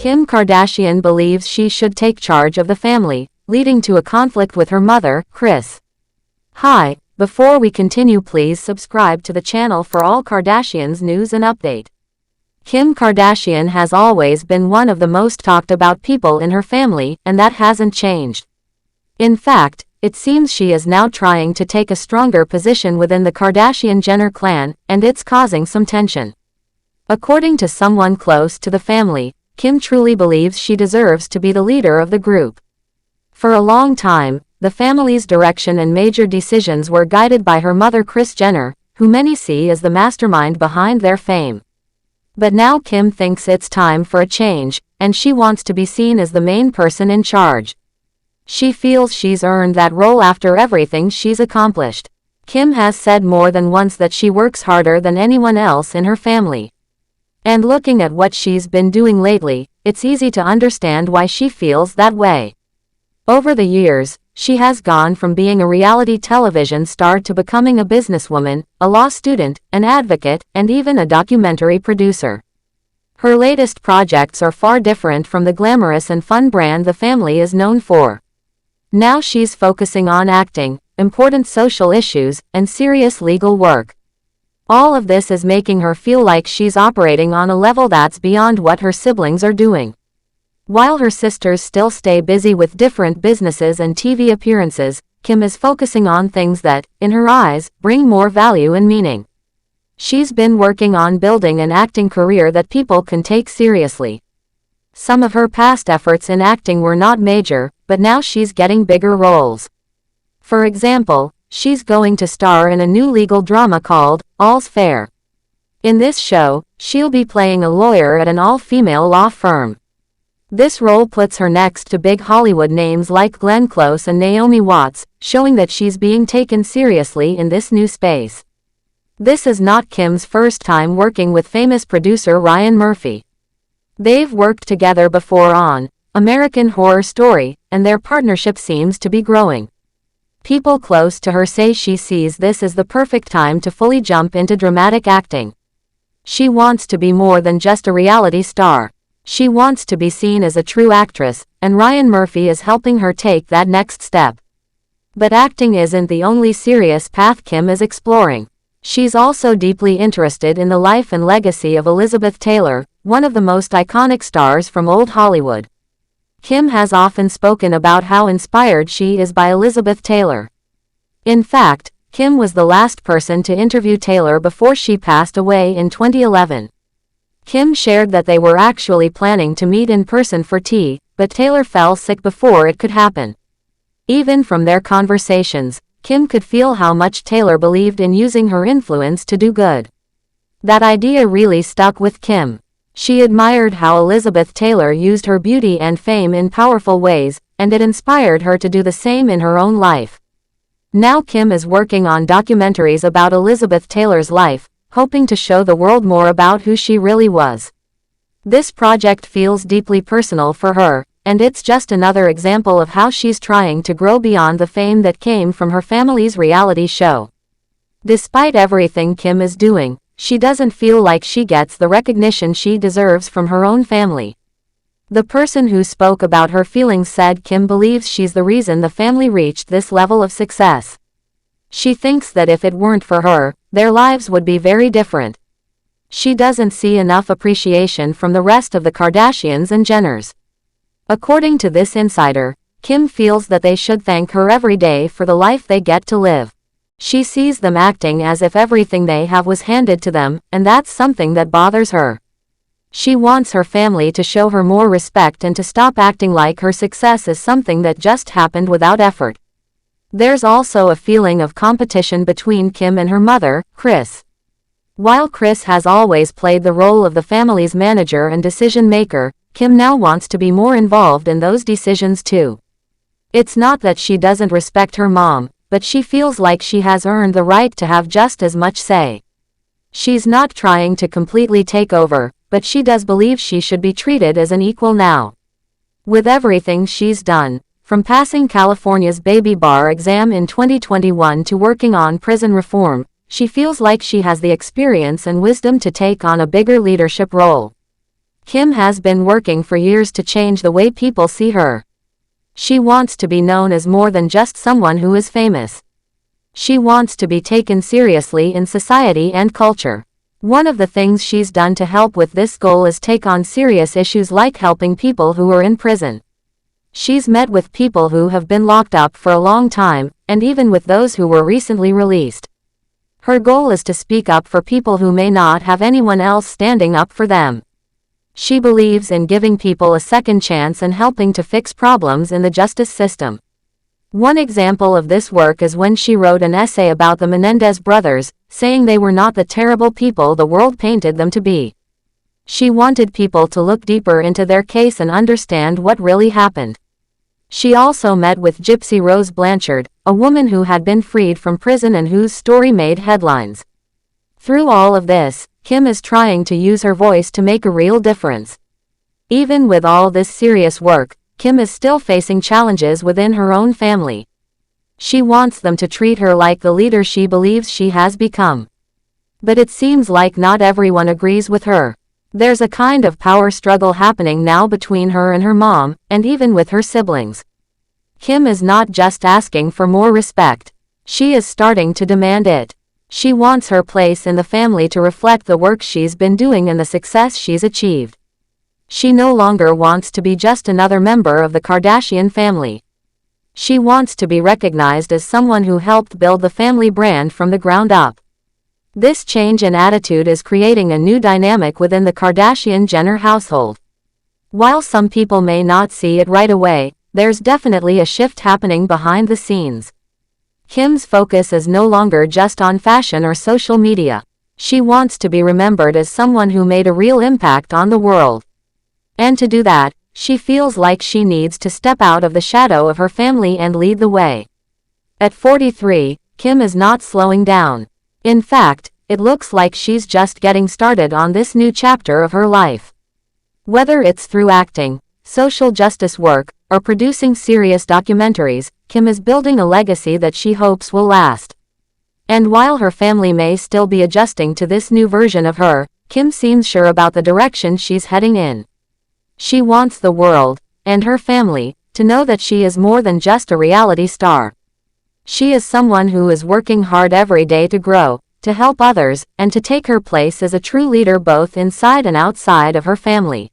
Kim Kardashian believes she should take charge of the family, leading to a conflict with her mother, Kris. Hi, before we continue, please subscribe to the channel for all Kardashians news and update. Kim Kardashian has always been one of the most talked about people in her family, and that hasn't changed. In fact, it seems she is now trying to take a stronger position within the Kardashian-Jenner clan, and it's causing some tension. According to someone close to the family, Kim truly believes she deserves to be the leader of the group. For a long time, the family's direction and major decisions were guided by her mother Kris Jenner, who many see as the mastermind behind their fame. But now Kim thinks it's time for a change, and she wants to be seen as the main person in charge. She feels she's earned that role after everything she's accomplished. Kim has said more than once that she works harder than anyone else in her family. And looking at what she's been doing lately, it's easy to understand why she feels that way. Over the years, she has gone from being a reality television star to becoming a businesswoman, a law student, an advocate, and even a documentary producer. Her latest projects are far different from the glamorous and fun brand the family is known for. Now she's focusing on acting, important social issues, and serious legal work. All of this is making her feel like she's operating on a level that's beyond what her siblings are doing. While her sisters still stay busy with different businesses and TV appearances, Kim is focusing on things that, in her eyes, bring more value and meaning. She's been working on building an acting career that people can take seriously. Some of her past efforts in acting were not major, but now she's getting bigger roles. For example, she's going to star in a new legal drama called All's Fair. In this show, she'll be playing a lawyer at an all-female law firm. This role puts her next to big Hollywood names like Glenn Close and Naomi Watts, showing that she's being taken seriously in this new space. This is not Kim's first time working with famous producer Ryan Murphy. They've worked together before on American Horror Story, and their partnership seems to be growing. People close to her say she sees this as the perfect time to fully jump into dramatic acting. She wants to be more than just a reality star. She wants to be seen as a true actress, and Ryan Murphy is helping her take that next step. But acting isn't the only serious path Kim is exploring. She's also deeply interested in the life and legacy of Elizabeth Taylor, one of the most iconic stars from old Hollywood. Kim has often spoken about how inspired she is by Elizabeth Taylor. In fact, Kim was the last person to interview Taylor before she passed away in 2011. Kim shared that they were actually planning to meet in person for tea, but Taylor fell sick before it could happen. Even from their conversations, Kim could feel how much Taylor believed in using her influence to do good. That idea really stuck with Kim. She admired how Elizabeth Taylor used her beauty and fame in powerful ways, and it inspired her to do the same in her own life. Now Kim is working on documentaries about Elizabeth Taylor's life, hoping to show the world more about who she really was. This project feels deeply personal for her, and it's just another example of how she's trying to grow beyond the fame that came from her family's reality show. Despite everything Kim is doing, she doesn't feel like she gets the recognition she deserves from her own family. The person who spoke about her feelings said Kim believes she's the reason the family reached this level of success. She thinks that if it weren't for her, their lives would be very different. She doesn't see enough appreciation from the rest of the Kardashians and Jenners. According to this insider, Kim feels that they should thank her every day for the life they get to live. She sees them acting as if everything they have was handed to them, and that's something that bothers her. She wants her family to show her more respect and to stop acting like her success is something that just happened without effort. There's also a feeling of competition between Kim and her mother, Kris. While Kris has always played the role of the family's manager and decision-maker, Kim now wants to be more involved in those decisions too. It's not that she doesn't respect her mom, but she feels like she has earned the right to have just as much say. She's not trying to completely take over, but she does believe she should be treated as an equal now. With everything she's done, from passing California's baby bar exam in 2021 to working on prison reform, she feels like she has the experience and wisdom to take on a bigger leadership role. Kim has been working for years to change the way people see her. She wants to be known as more than just someone who is famous. She wants to be taken seriously in society and culture. One of the things she's done to help with this goal is take on serious issues like helping people who are in prison. She's met with people who have been locked up for a long time, and even with those who were recently released. Her goal is to speak up for people who may not have anyone else standing up for them. She believes in giving people a second chance and helping to fix problems in the justice system. One example of this work is when she wrote an essay about the Menendez brothers, saying they were not the terrible people the world painted them to be. She wanted people to look deeper into their case and understand what really happened. She also met with Gypsy Rose Blanchard, a woman who had been freed from prison and whose story made headlines. Through all of this, Kim is trying to use her voice to make a real difference. Even with all this serious work, Kim is still facing challenges within her own family. She wants them to treat her like the leader she believes she has become. But it seems like not everyone agrees with her. There's a kind of power struggle happening now between her and her mom, and even with her siblings. Kim is not just asking for more respect. She is starting to demand it. She wants her place in the family to reflect the work she's been doing and the success she's achieved. She no longer wants to be just another member of the Kardashian family. She wants to be recognized as someone who helped build the family brand from the ground up. This change in attitude is creating a new dynamic within the Kardashian-Jenner household. While some people may not see it right away, there's definitely a shift happening behind the scenes. Kim's focus is no longer just on fashion or social media. She wants to be remembered as someone who made a real impact on the world. And to do that, she feels like she needs to step out of the shadow of her family and lead the way. At 43, Kim is not slowing down. In fact, it looks like she's just getting started on this new chapter of her life. Whether it's through acting, social justice work, or producing serious documentaries, Kim is building a legacy that she hopes will last. And while her family may still be adjusting to this new version of her, Kim seems sure about the direction she's heading in. She wants the world, and her family, to know that she is more than just a reality star. She is someone who is working hard every day to grow, to help others, and to take her place as a true leader both inside and outside of her family.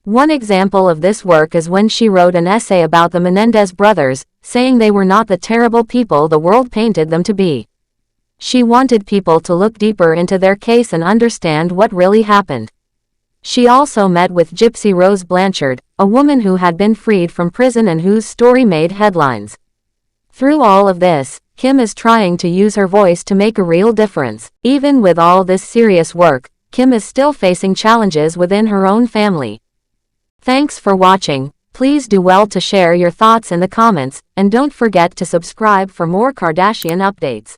One example of this work is when she wrote an essay about the Menendez brothers, saying they were not the terrible people the world painted them to be. She wanted people to look deeper into their case and understand what really happened. She also met with Gypsy Rose Blanchard, a woman who had been freed from prison and whose story made headlines. Through all of this, Kim is trying to use her voice to make a real difference. Even with all this serious work, Kim is still facing challenges within her own family. Thanks for watching. Please do well to share your thoughts in the comments, and don't forget to subscribe for more Kardashian updates.